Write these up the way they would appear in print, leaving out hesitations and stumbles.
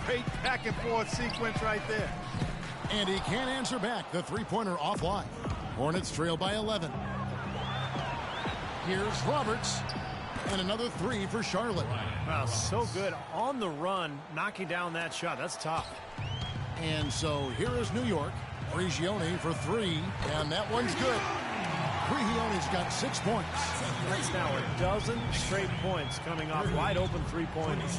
Great back and forth sequence right there. And he can't answer back. The three-pointer offline. Hornets trail by 11. Here's Roberts. And another three for Charlotte. Wow, so good on the run, knocking down that shot. That's tough. And so here is New York. Prigioni for three, and that one's good. Prigioni's got 6 points. That's now a dozen straight points coming off wide open three-pointers.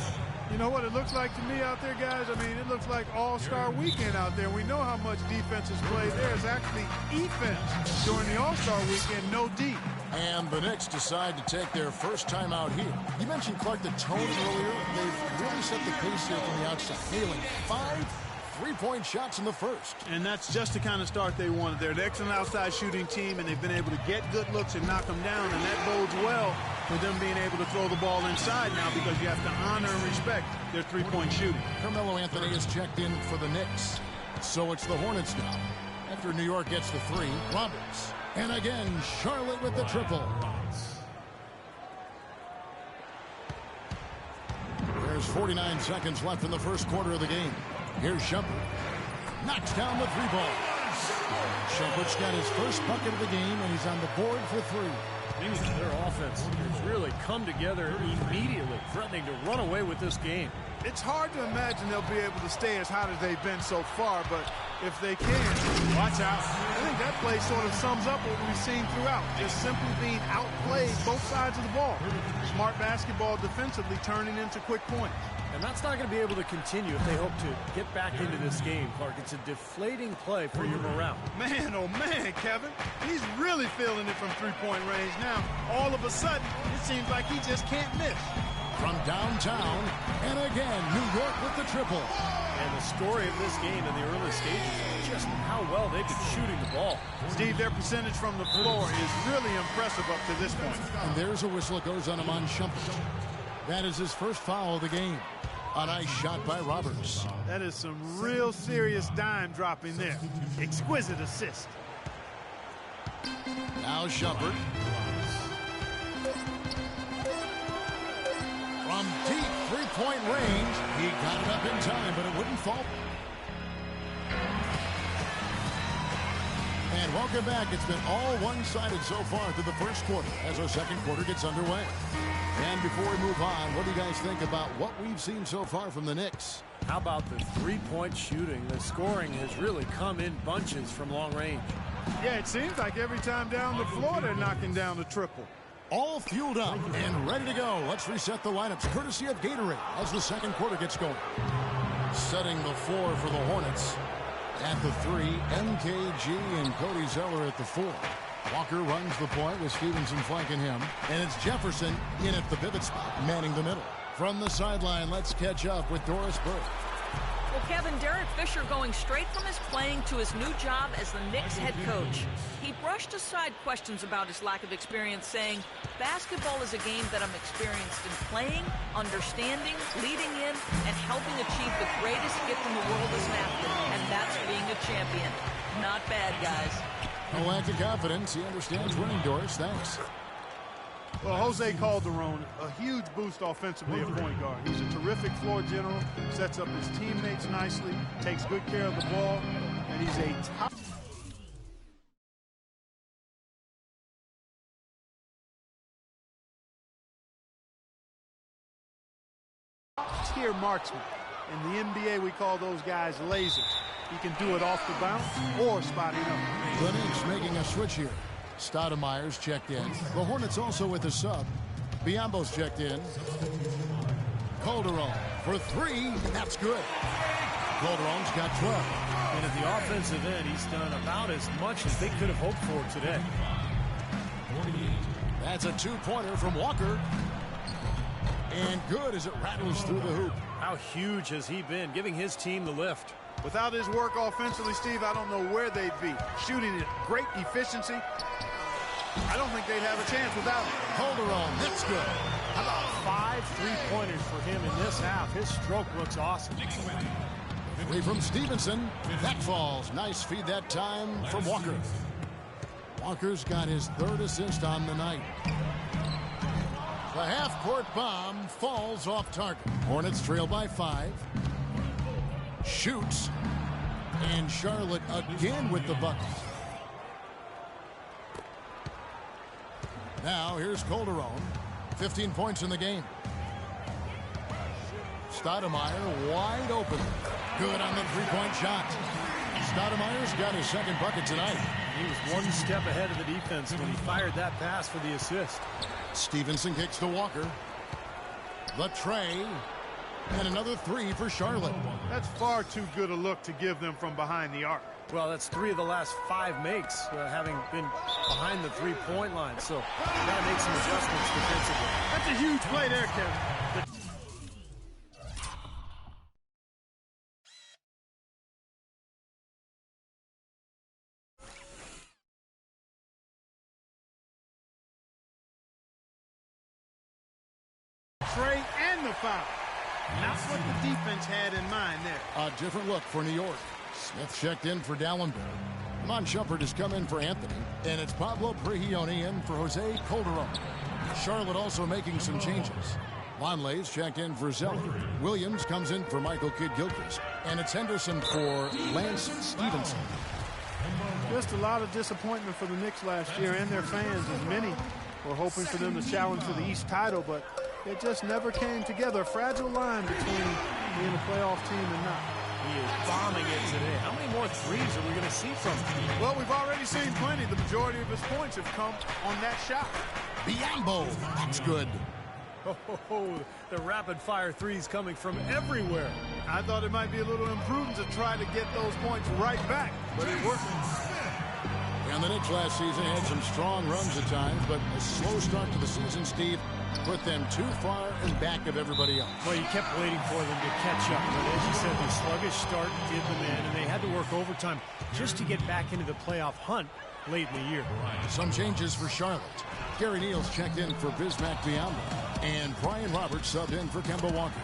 You know what it looks like to me out there, guys? I mean, it looks like All-Star Weekend out there. We know how much defense is played. There's actually defense during the All-Star Weekend, no D. And the Knicks decide to take their first time out here. You mentioned, Clark, the tone earlier. They've really set the pace here from the outside, nailing 5 3-point shots in the first. And that's just the kind of start they wanted. They're an excellent outside shooting team, and they've been able to get good looks and knock them down, and that bodes well for them being able to throw the ball inside now because you have to honor and respect their three-point shooting. Carmelo Anthony is checked in for the Knicks. So it's the Hornets now. After New York gets the three, Roberts. And again, Charlotte with the triple. There's 49 seconds left in the first quarter of the game. Here's Shumpert. Knocks down the three ball. Shumpert's got his first bucket of the game, and he's on the board for three. Their offense has really come together immediately, threatening to run away with this game. It's hard to imagine they'll be able to stay as hot as they've been so far, but if they can, watch out. I think that play sort of sums up what we've seen throughout. Just simply being outplayed both sides of the ball. Smart basketball defensively turning into quick points. And that's not going to be able to continue if they hope to get back into this game, Clark. It's a deflating play for your morale. Man, oh man, Kevin. He's really feeling it from three-point range now. All of a sudden, it seems like he just can't miss. From downtown, and again, New York with the triple. And the story of this game in the early stages is just how well they've been shooting the ball. Steve, their percentage from the floor is really impressive up to this point. And there's a whistle that goes on Iman Shumpert. That is his first foul of the game. A nice shot by Roberts. That is some real serious dime dropping there. Exquisite assist. Now Shumpert. From deep three-point range, he got it up in time, but it wouldn't fall. And welcome back. It's been all one-sided so far through the first quarter as our second quarter gets underway. And before we move on, what do you guys think about what we've seen so far from the Knicks? How about the three-point shooting? The scoring has really come in bunches from long range. Yeah, it seems like every time down the floor they're knocking down the triple. All fueled up and ready to go. Let's reset the lineups courtesy of Gatorade as the second quarter gets going. Setting the floor for the Hornets. At the three, MKG and Cody Zeller at the four. Walker runs the point with Stevenson flanking him. And it's Jefferson in at the pivot spot, manning the middle. From the sideline, let's catch up with Doris Burke. Well, Kevin, Derek Fisher going straight from his playing to his new job as the Knicks head coach. He brushed aside questions about his lack of experience, saying, basketball is a game that I'm experienced in playing, understanding, leading in, and helping achieve the greatest gift in the world as an athlete, and that's being a champion. Not bad, guys. A lack of confidence. He understands winning, Doris. Thanks. Well, Jose Calderon, a huge boost offensively at point guard. He's a terrific floor general, sets up his teammates nicely, takes good care of the ball, and he's a top tier marksman. In the NBA, we call those guys lasers. He can do it off the bounce or spotting up. The Knicks making a switch here. Stoudemire's checked in. The Hornets also with a sub. Biombo's checked in. Calderon for three. That's good. Calderon's got 12. And at the offensive end, he's done about as much as they could have hoped for today. That's a two-pointer from Walker. And good as it rattles through the hoop. How huge has he been, giving his team the lift? Without his work offensively, Steve, I don't know where they'd be. Shooting at great efficiency. I don't think they'd have a chance without him. Calderon, that's good. How about 5 three-pointers for him in this half? His stroke looks awesome. Three from Stevenson. That falls. Nice feed that time from Walker. Walker's got his third assist on the night. The half-court bomb falls off target. Hornets trail by 5. Shoots. And Charlotte again with the bucket. Now here's Calderon. 15 points in the game. Stoudemire wide open. Good on the three-point shot. Stoudemire's got his second bucket tonight. He was one step ahead of the defense when he fired that pass for the assist. Stevenson kicks to Walker. The tray. And another three for Charlotte. That's far too good a look to give them from behind the arc. Well, that's 3 of the last 5 makes, having been behind the three-point line. So, got to make some adjustments defensively. That's a huge play there, Kevin. Trey and the foul. Not what the defense had in mind there. A different look for New York. Smith checked in for Dallenberg. Iman Shumpert has come in for Anthony. And it's Pablo Prigioni in for Jose Calderon. Charlotte also making some changes. Lonley's checked in for Zeller. Williams comes in for Michael Kidd-Gilchrist. And it's Henderson for Lance Stevenson. Just a lot of disappointment for the Knicks last year and their fans, as many were hoping for them to challenge for the East title, but it just never came together. A fragile line between being a playoff team and not. He is bombing it today. How many more threes are we going to see from him? Well, we've already seen plenty. The majority of his points have come on that shot. Biyombo, that's good. Oh, the rapid-fire threes coming from everywhere. I thought it might be a little imprudent to try to get those points right back, but it worked. And the Knicks last season had some strong runs at times, but a slow start to the season, Steve, put them too far in back of everybody else. Well, you kept waiting for them to catch up. But as you said, the sluggish start did them in, and they had to work overtime just to get back into the playoff hunt late in the year. Some changes for Charlotte. Gary Neal's checked in for Bismack Biyombo, and Brian Roberts subbed in for Kemba Walker.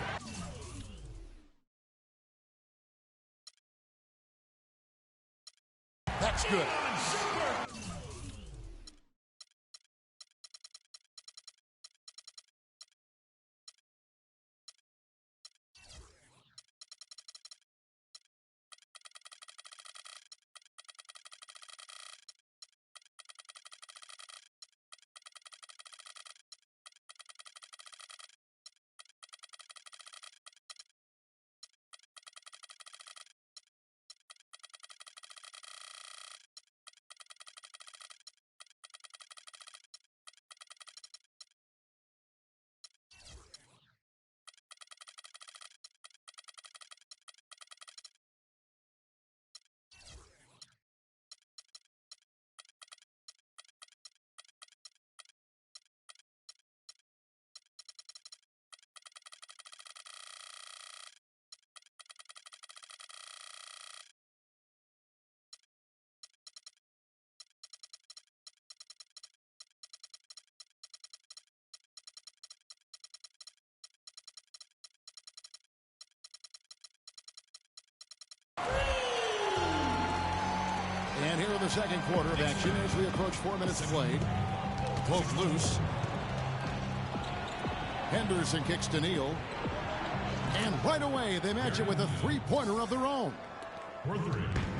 That's good. And here in the second quarter of action as we approach 4 minutes played. Poke loose. Henderson kicks to Neal. And right away they match it with a three-pointer of their own.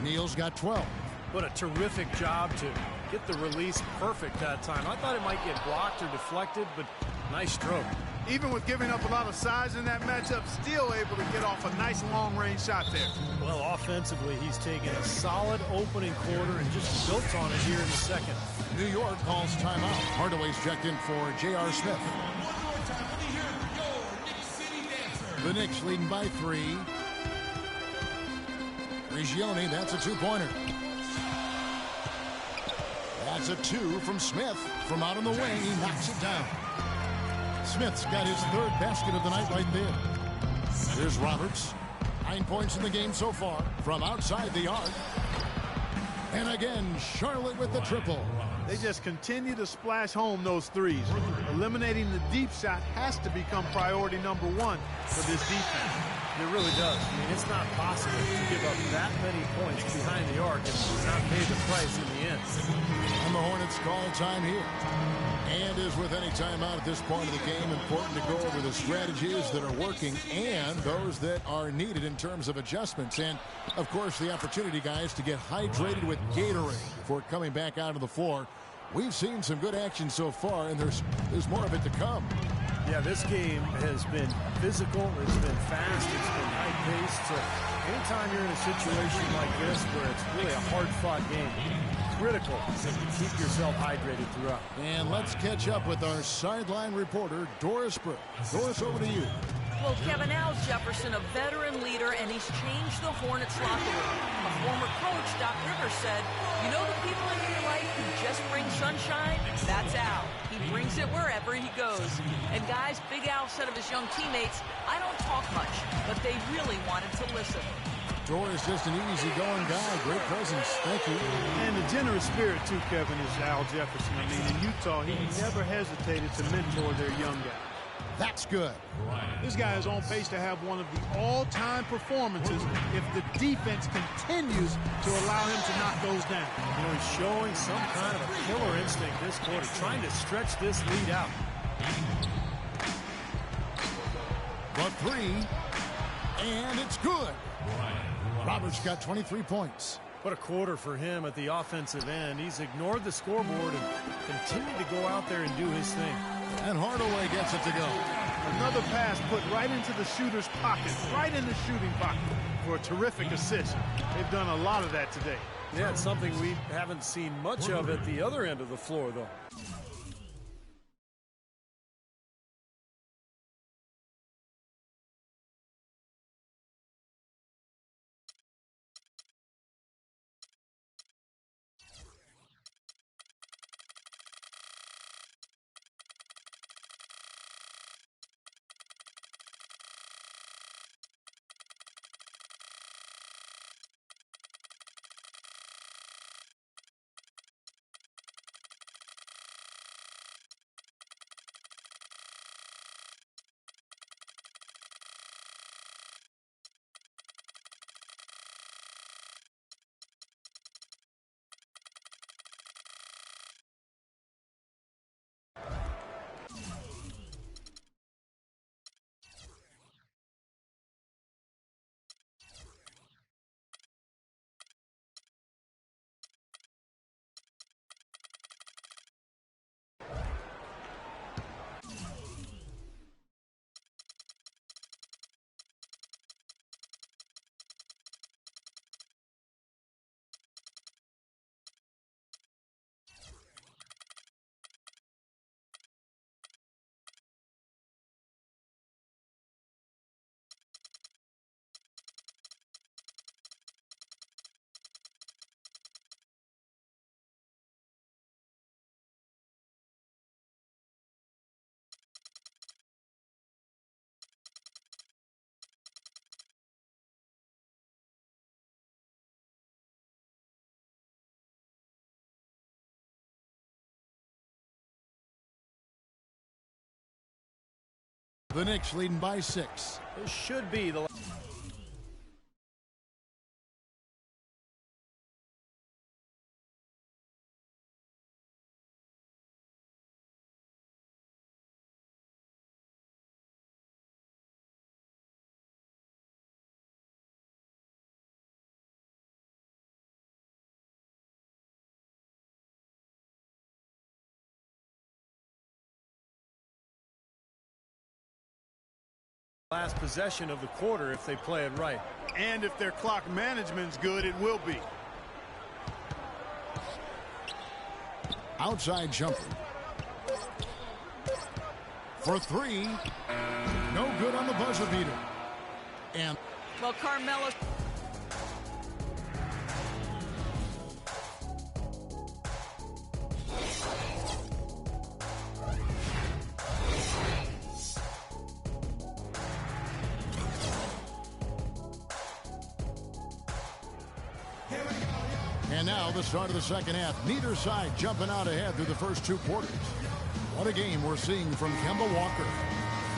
Neal's got 12. What a terrific job to get the release perfect that time. I thought it might get blocked or deflected, but nice stroke. Even with giving up a lot of size in that matchup, still able to get off a nice long-range shot there. Well, offensively, he's taken a solid opening quarter and just built on it here in the second. New York calls timeout. Hardaway's checked in for J.R. Smith. The Knicks leading by 3. Prigioni, that's a two-pointer. That's a 2 from Smith. From out on the wing, he knocks it down. Smith's got his third basket of the night right there. Here's Roberts. 9 points in the game so far from outside the arc. And again, Charlotte with the triple. They just continue to splash home those threes. Eliminating the deep shot has to become priority number 1 for this defense. It really does. I mean, it's not possible to give up that many points behind the arc and not pay the price in the end. And the Hornets call time here. And as with any timeout at this point of the game, important to go over the strategies that are working and those that are needed in terms of adjustments. And, of course, the opportunity, guys, to get hydrated with Gatorade before coming back out of the floor. We've seen some good action so far, and there's more of it to come. Yeah, this game has been physical, it's been fast, it's been high-paced. So anytime you're in a situation like this where it's really a hard-fought game, critical to keep yourself hydrated throughout. And let's catch up with our sideline reporter, Doris Burke. Doris, over to you. Well, Kevin, Al Jefferson, a veteran leader, and he's changed the Hornets locker room. A former coach, Doc Rivers, said, you know the people in your life who just bring sunshine? That's Al. He brings it wherever he goes. And guys, Big Al said of his young teammates, I don't talk much, but they really wanted to listen. Doris, just an easygoing guy. Great presence. Thank you. And the generous spirit, too, Kevin, is Al Jefferson. I mean, in Utah, he never hesitated to mentor their young guys. That's good. This guy is on pace to have one of the all-time performances if the defense continues to allow him to knock those down. You know, he's showing some kind of a killer instinct this quarter, trying to stretch this lead out. The three, and it's good. Roberts got 23 points. What a quarter for him at the offensive end. He's ignored the scoreboard and continued to go out there and do his thing. And Hardaway gets it to go. Another pass put right into the shooter's pocket, right in the shooting pocket for a terrific assist. They've done a lot of that today. Yeah, it's something we haven't seen much of at the other end of the floor, though. The Knicks leading by 6. This should be the... last possession of the quarter if they play it right. And if their clock management's good, it will be. Outside jumper. For three. No good on the buzzer beater. And Well, Carmelo... And now the start of the second half. Neither side jumping out ahead through the first 2 quarters. What a game we're seeing from Kemba Walker.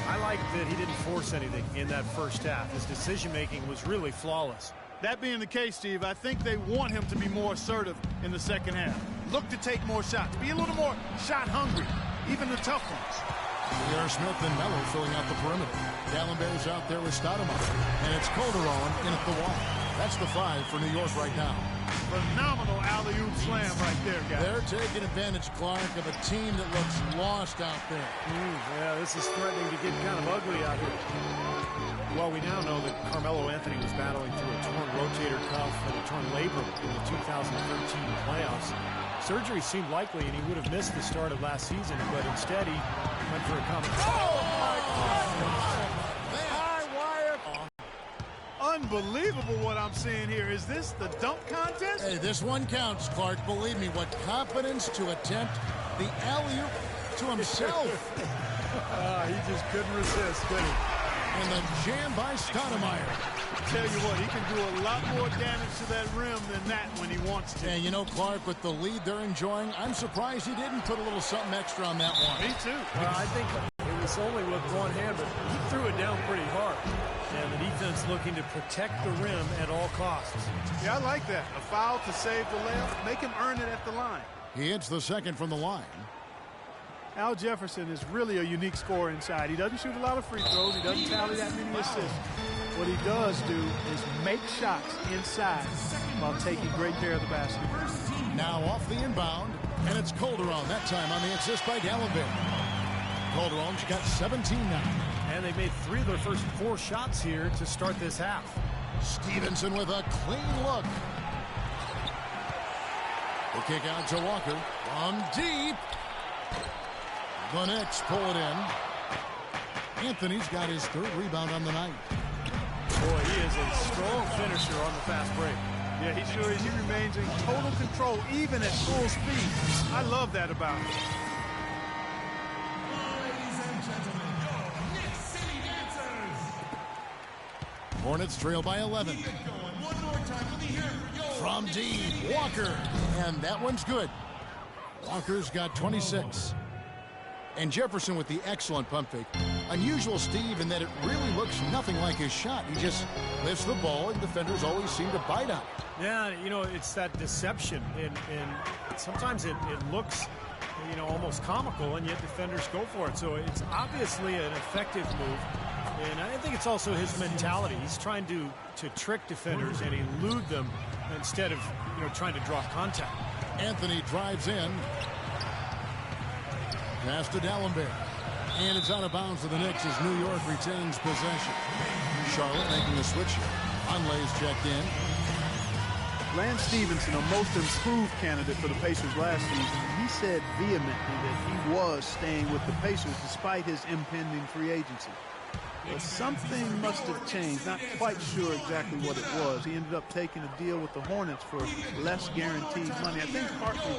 I like that he didn't force anything in that first half. His decision-making was really flawless. That being the case, Steve, I think they want him to be more assertive in the second half. Look to take more shots. Be a little more shot hungry, even the tough ones. J.R. Smith and Mello filling out the perimeter. Gallenberg's out there with Stoudemire. And it's Calderon in at the wall. That's the 5 for New York right now. Phenomenal alley-oop slam right there, guys. They're taking advantage, Clark, of a team that looks lost out there. Yeah, this is threatening to get kind of ugly out here. Well, we now know that Carmelo Anthony was battling through a torn rotator cuff and a torn labrum in the 2013 playoffs. Surgery seemed likely, and he would have missed the start of last season, but instead he went for a common. Oh, my God! High wire. Unbelievable what I'm seeing here. Is this the dunk contest? Hey, this one counts, Clark. Believe me, what confidence to attempt the alley-oop to himself. He just couldn't resist, could he? And the jam by Stoudemire. Tell you what, he can do a lot more damage to that rim than that when he wants to. And you know, Clark, with the lead they're enjoying, I'm surprised he didn't put a little something extra on that one. Me too. Well, I think it was only with one hand, but he threw it down pretty hard. And the defense looking to protect the rim at all costs. Yeah, I like that. A foul to save the layup. Make him earn it at the line. He hits the second from the line. Al Jefferson is really a unique scorer inside. He doesn't shoot a lot of free throws. He doesn't tally that many assists. What he does do is make shots inside while taking great care of the basket. Now off the inbound, and it's Calderon, that time on the assist by Gallenberg. Calderon's got 17 now. And they made 3 of their first 4 shots here to start this half. Stevenson with a clean look. The kick out to Walker from deep. The Knicks pull it in. Anthony's got his 3rd rebound on the night. Boy, he is a strong finisher on the fast break. Yeah, he sure is. He remains in total control, even at full speed. I love that about him. Ladies and gentlemen, your Knicks City Dancers. Hornets trail by 11. Keep it going. One more time. Let me hear it for you. From deep, Walker. And that one's good. Walker's got 26. And Jefferson with the excellent pump fake. Unusual, Steve, in that it really looks nothing like his shot. He just lifts the ball, and defenders always seem to bite on it. Yeah, you know, it's that deception. And sometimes it looks, you know, almost comical, and yet defenders go for it. So it's obviously an effective move. And I think it's also his mentality. He's trying to trick defenders and elude them instead of, you know, trying to draw contact. Anthony drives in. Pass to Dallenberg. And it's out of bounds for the Knicks as New York retains possession. Charlotte making a switch here. Conley's checked in. Lance Stevenson, a most improved candidate for the Pacers last season, he said vehemently that he was staying with the Pacers despite his impending free agency. But something must have changed. Not quite sure exactly what it was. He ended up taking a deal with the Hornets for less guaranteed money. I think partly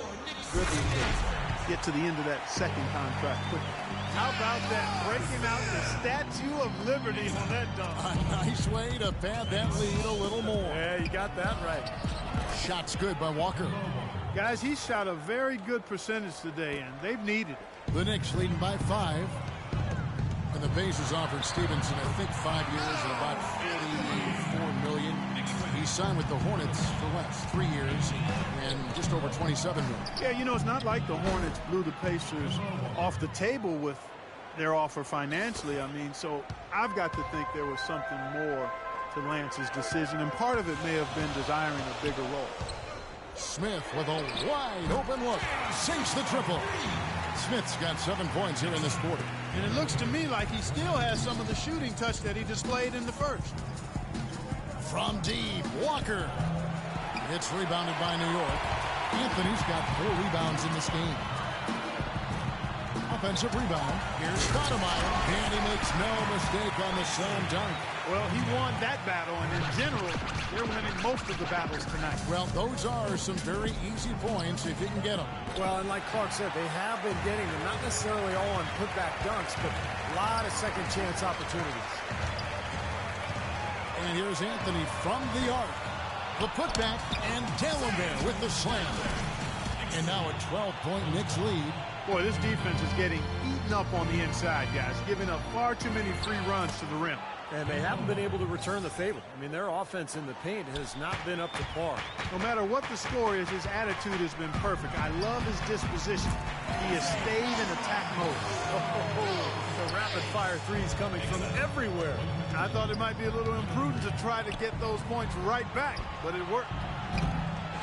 driven to get to the end of that second contract quickly. How about that? Breaking out the Statue of Liberty on that dunk. A nice way to pad that lead a little more. Yeah, you got that right. Shot's good by Walker. Guys, he shot a very good percentage today, and they've needed it. The Knicks leading by 5. And the Pacers offered Stevenson, I think, 5 years and about $44 million. He signed with the Hornets for what, 3 years and just over $27 million. Yeah, you know, it's not like the Hornets blew the Pacers off the table with their offer financially. I mean, so I've got to think there was something more to Lance's decision, and part of it may have been desiring a bigger role. Smith with a wide open look. Sinks the triple. Smith's got 7 points here in this quarter. And it looks to me like he still has some of the shooting touch that he displayed in the first. From deep, Walker. It's rebounded by New York. Anthony's got 4 rebounds in this game. Offensive rebound. Here's Stoudemire. And he makes no mistake on the slam dunk. Well, he won that battle, and in general, they're winning most of the battles tonight. Well, those are some very easy points if you can get them. Well, and like Clark said, they have been getting them, not necessarily all on putback dunks, but a lot of second chance opportunities. And here's Anthony from the arc. The putback, and Dallenberg with the slam. And now a 12-point Knicks lead. Boy, this defense is getting eaten up on the inside, guys, giving up far too many free runs to the rim. And they haven't been able to return the favor. I mean, their offense in the paint has not been up to par. No matter what the score is, his attitude has been perfect. I love his disposition. He has stayed in attack mode. The rapid-fire threes coming from everywhere. I thought it might be a little imprudent to try to get those points right back, but it worked.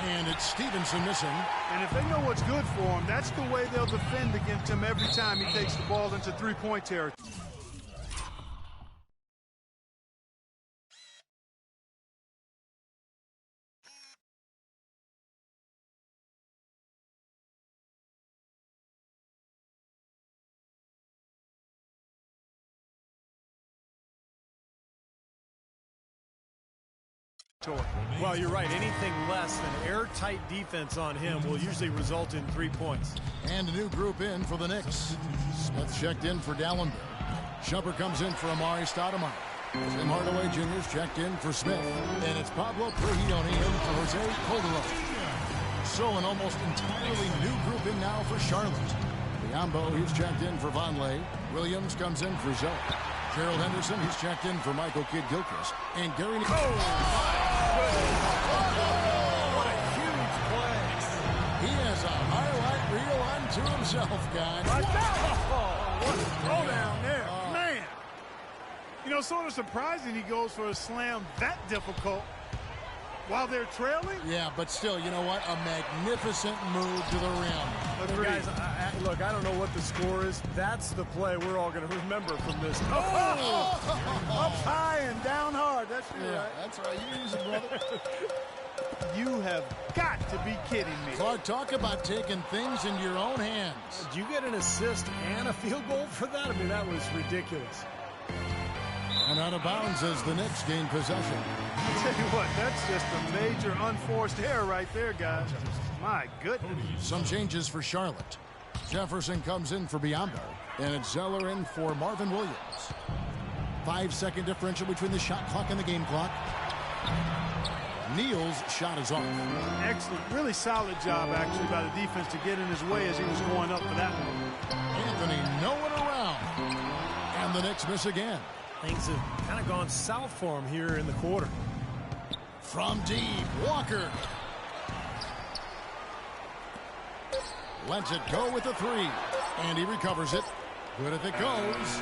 And it's Stevenson missing. And if they know what's good for him, that's the way they'll defend against him every time he takes the ball into three-point territory. Well, you're right. Anything less than airtight defense on him will usually result in 3 points. And a new group in for the Knicks. Smith checked in for Dallenberg. Shumpert comes in for Amari Stoudemire. Tim Hardaway Jr. is checked in for Smith. And it's Pablo Prigioni in for Jose Calderon. So an almost entirely new group in now for Charlotte. Biyombo, he's checked in for Vonleh. Williams comes in for Zoe. Gerald Henderson, he's checked in for Michael Kidd-Gilchrist. And Gary... What a huge play. He has a highlight reel unto himself, guys. What a throwdown there. Man. You know, sort of surprising he goes for a slam that difficult while they're trailing. Yeah, but still, you know what? A magnificent move to the rim. Well, guys, look, I don't know what the score is. That's the play we're all going to remember from this. Up high and down hard. That's right. That's right. You use it, brother. You have got to be kidding me. Clark, talk about taking things into your own hands. Did you get an assist and a field goal for that? I mean, that was ridiculous. And out of bounds as the Knicks gain possession. I'll tell you what, that's just a major unforced error right there, guys. My goodness. Some changes for Charlotte. Jefferson comes in for Biyombo. And it's Zeller in for Marvin Williams. 5-second differential between the shot clock and the game clock. Neal's shot is off. Excellent. Really solid job, actually, by the defense to get in his way as he was going up for that one. Anthony, no one around. And the Knicks miss again. Things have kind of gone south for him here in the quarter. From deep, Walker. Lets it go with the three. And he recovers it. Good if it goes.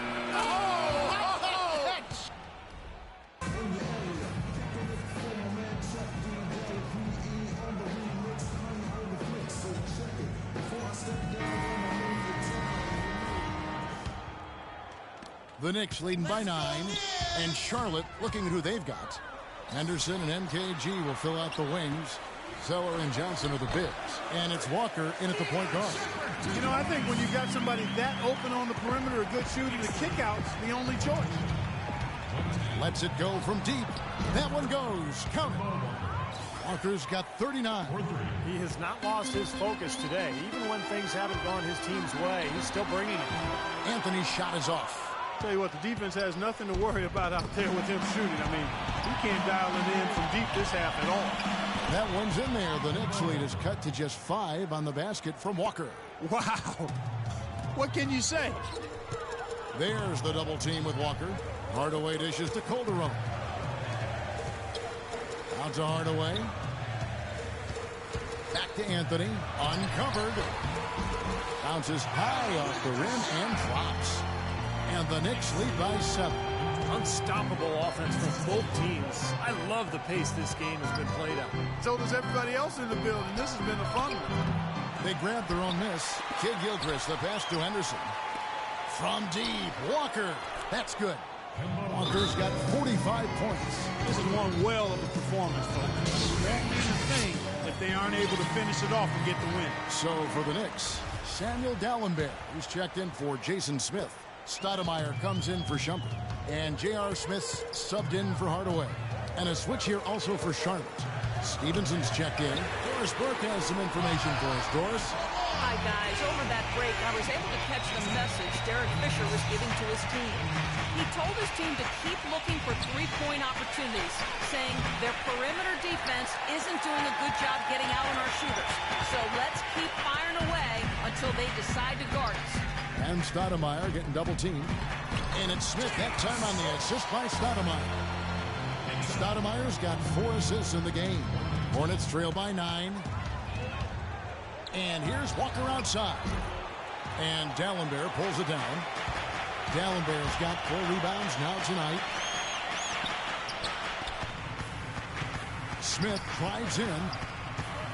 The Knicks leading by 9, and Charlotte looking at who they've got. Henderson and MKG will fill out the wings. Zeller and Johnson are the bigs. And it's Walker in at the point guard. You know, I think when you've got somebody that open on the perimeter, a good shooter, the kick-out's the only choice. Lets it go from deep. That one goes. Count it. Walker's got 39. He has not lost his focus today. Even when things haven't gone his team's way, he's still bringing it. Anthony's shot is off. Tell you what, the defense has nothing to worry about out there with him shooting. I mean, he can't dial it in from deep this half at all. That one's in there. The Knicks lead is cut to just 5 on the basket from Walker. Wow. What can you say? There's the double team with Walker. Hardaway dishes to Calderon. Out to Hardaway. Back to Anthony. Uncovered. Bounces high off the rim and drops. And the Knicks lead by 7. Unstoppable offense from both teams. I love the pace this game has been played at. So does everybody else in the building. This has been a fun one. They grabbed their own miss. Kidd-Gilchrist, the pass to Henderson. From deep, Walker. That's good. Walker's got 45 points. This is one well of a performance, folks. It won't mean a thing if they aren't able to finish it off and get the win. So for the Knicks, Samuel Dallenberg, who's checked in for Jason Smith. Stoudemire comes in for Shumpert. And J.R. Smith's subbed in for Hardaway. And a switch here also for Charlotte. Stevenson's checked in. Doris Burke has some information for us. Doris? Hi, guys. Over that break, I was able to catch the message Derek Fisher was giving to his team. He told his team to keep looking for three-point opportunities, saying their perimeter defense isn't doing a good job getting out on our shooters. So let's keep firing away until they decide to guard us. And Stoudemire getting double teamed. And it's Smith that time on the assist by Stoudemire. Stoudemire's got 4 assists in the game. Hornets trail by 9. And here's Walker outside. And Dalembert pulls it down. Dalembert's got 4 rebounds now tonight. Smith drives in.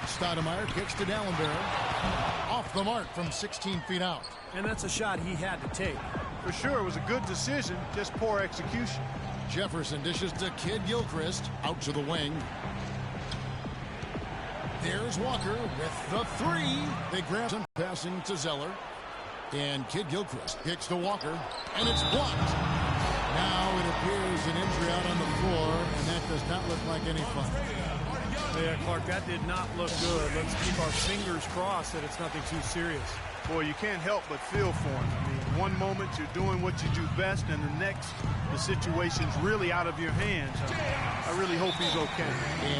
Stoudemire kicks to Dalembert. Off the mark from 16 feet out. And that's a shot he had to take. For sure, it was a good decision, just poor execution. Jefferson dishes to Kid Gilchrist. Out to the wing. There's Walker with the 3. They grab him, passing to Zeller. And Kid Gilchrist kicks to Walker. And it's blocked. Now it appears an injury out on the floor, and that does not look like any fun. Yeah, Clark, that did not look good. Let's keep our fingers crossed that it's nothing too serious. Boy, you can't help but feel for him. I mean, one moment you're doing what you do best, and the next, the situation's really out of your hands. I really hope he's okay.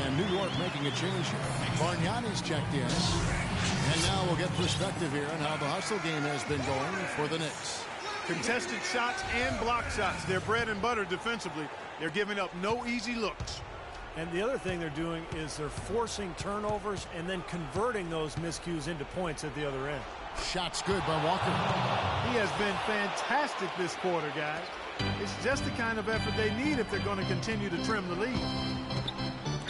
And New York making a change here. Bargnani's checked in. And now we'll get perspective here on how the hustle game has been going for the Knicks. Contested shots and block shots. They're bread and butter defensively. They're giving up no easy looks. And the other thing they're doing is they're forcing turnovers and then converting those miscues into points at the other end. Shots good by Walker. He has been fantastic this quarter, guys. It's just the kind of effort they need if they're going to continue to trim the lead.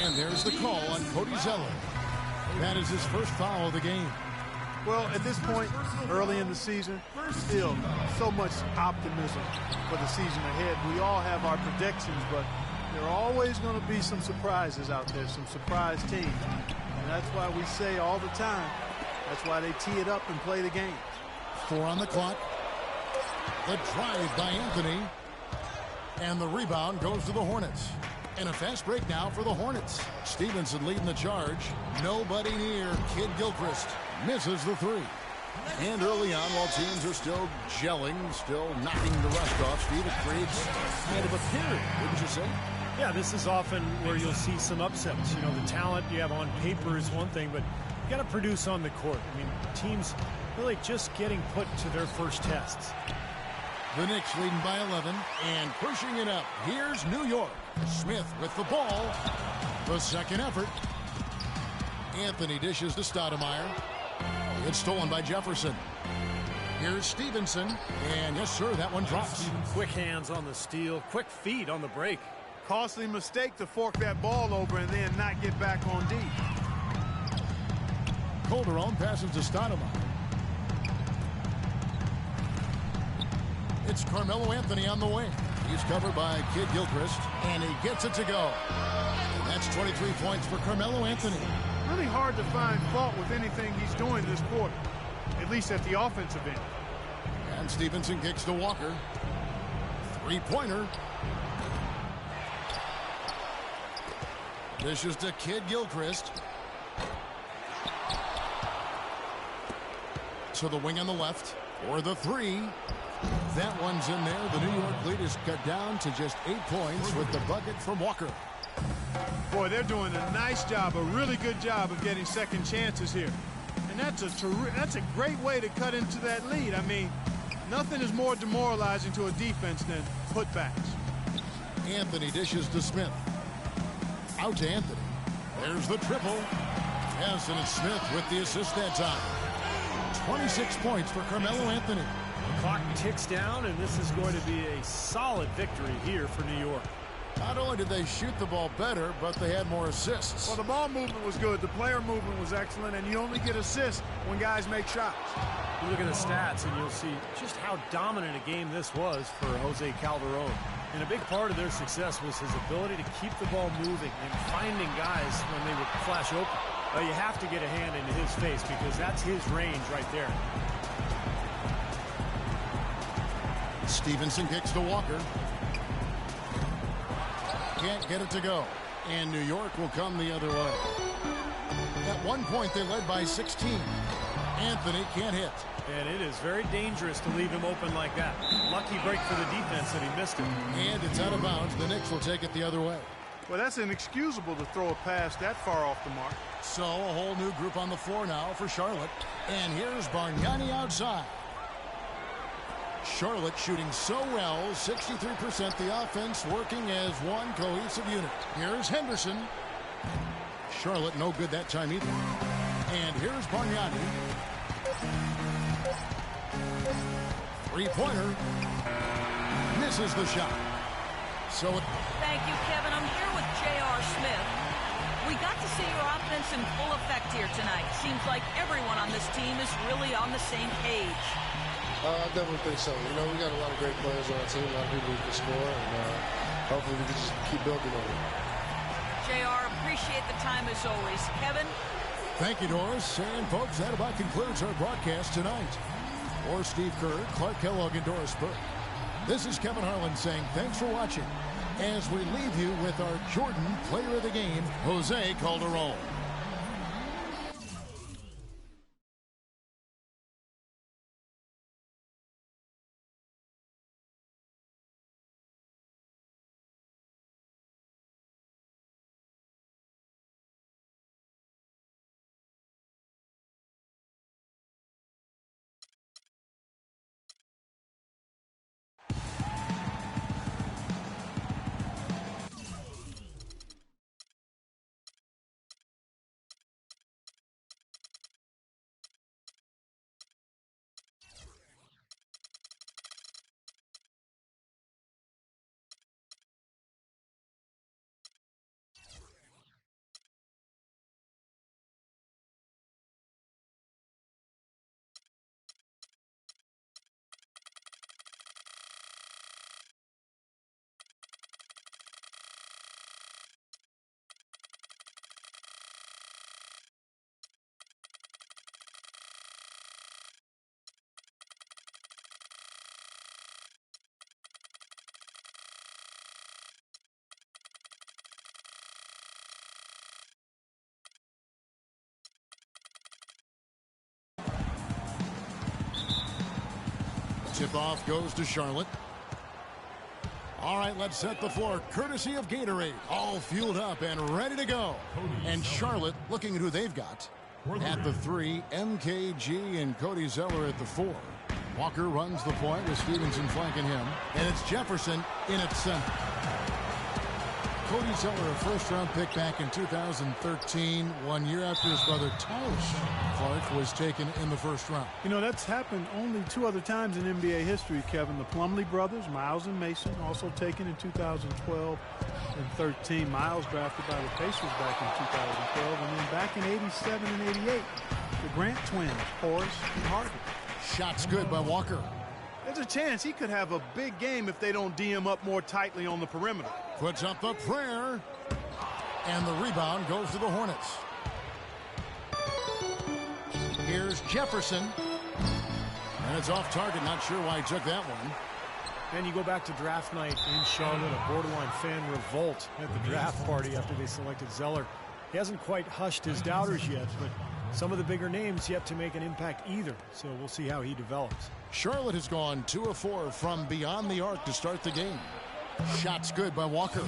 And there's the call on Cody Zeller. That is his first foul of the game. Well, at this point, early in the season, still so much optimism for the season ahead. We all have our predictions, but there are always going to be some surprises out there, some surprise teams. And that's why we say all the time, that's why they tee it up and play the game. 4 on the clock. The drive by Anthony. And the rebound goes to the Hornets. And a fast break now for the Hornets. Stevenson leading the charge. Nobody near. Kid Gilchrist misses the 3. And early on, while teams are still gelling, still knocking the rust off, Steve, it creates kind of a period, wouldn't you say? Yeah, this is often where you'll see some upsets. You know, the talent you have on paper is one thing, but you got to produce on the court. I mean, teams really just getting put to their first tests. The Knicks leading by 11 and pushing it up. Here's New York. Smith with the ball. The second effort. Anthony dishes to Stoudemire. It's stolen by Jefferson. Here's Stevenson. And yes, sir, that one drops. Quick hands on the steal. Quick feet on the break. Costly mistake to fork that ball over and then not get back on D. Calderon passes to Stoudemire. It's Carmelo Anthony on the wing. He's covered by Kid Gilchrist, and he gets it to go. And that's 23 points for Carmelo Anthony. Really hard to find fault with anything he's doing this quarter, at least at the offensive end. And Stevenson kicks to Walker. 3-pointer. This is to Kid Gilchrist. To the wing on the left for the 3. That one's in there. The New York lead is cut down to just 8 points with the bucket from Walker. Boy, they're doing a nice job, a really good job of getting second chances here. And that's a great way to cut into that lead. I mean, nothing is more demoralizing to a defense than putbacks. Anthony dishes to Smith. Out to Anthony. There's the triple. Yes, and it's Smith with the assist that time. 26 points for Carmelo Anthony. The clock ticks down, and this is going to be a solid victory here for New York. Not only did they shoot the ball better, but they had more assists. Well, the ball movement was good. The player movement was excellent, and you only get assists when guys make shots. You look at the stats, and you'll see just how dominant a game this was for Jose Calderon. And a big part of their success was his ability to keep the ball moving and finding guys when they would flash open. Well, you have to get a hand into his face because that's his range right there. Stevenson kicks to Walker. Can't get it to go. And New York will come the other way. At one point, they led by 16. Anthony can't hit. And it is very dangerous to leave him open like that. Lucky break for the defense that he missed it. And it's out of bounds. The Knicks will take it the other way. Well, that's inexcusable to throw a pass that far off the mark. So a whole new group on the floor now for Charlotte. And here's Bargnani outside. Charlotte shooting so well, 63%, the offense working as one cohesive unit. Here's Henderson. Charlotte no good that time either. And here's Bargnani. Three-pointer. Misses the shot. So Thank you, Kevin. I'm here with J.R. Smith. We got to see your offense in full effect here tonight. Seems like everyone on this team is really on the same page. I definitely think so. You know, we got a lot of great players on our team, a lot of people who can score, and hopefully we can just keep building on it. JR, appreciate the time as always. Kevin? thank you, Doris. And folks, that about concludes our broadcast tonight. For Steve Kerr, Clark Kellogg, and Doris Burke, this is Kevin Harlan saying thanks for watching as we leave you with our Jordan Player of the Game, Jose Calderon. Tip-off goes to Charlotte. All right, let's set the floor. Courtesy of Gatorade. All fueled up and ready to go. And Charlotte, looking at who they've got. At the 3, MKG and Cody Zeller at the 4. Walker runs the point with Stevenson flanking him. And it's Jefferson in at center. Cody Zeller, a first-round pick back in 2013, 1 year after his brother Tyus Clark was taken in the first round. You know, that's happened only 2 other times in NBA history, Kevin. The Plumlee brothers, Miles and Mason, also taken in 2012 and 13. Miles drafted by the Pacers back in 2012. And then back in 87 and 88, the Grant twins, Horace and Harden. Shots good by Walker. There's a chance he could have a big game if they don't D him up more tightly on the perimeter. Puts up the prayer. And the rebound goes to the Hornets. Here's Jefferson. And it's off target. Not sure why he took that one. And you go back to draft night in Charlotte, a borderline fan revolt at the draft party after they selected Zeller. He hasn't quite hushed his doubters yet, but some of the bigger names yet to make an impact either. So we'll see how he develops. Charlotte has gone 2 of 4 from beyond the arc to start the game. Shots good by Walker.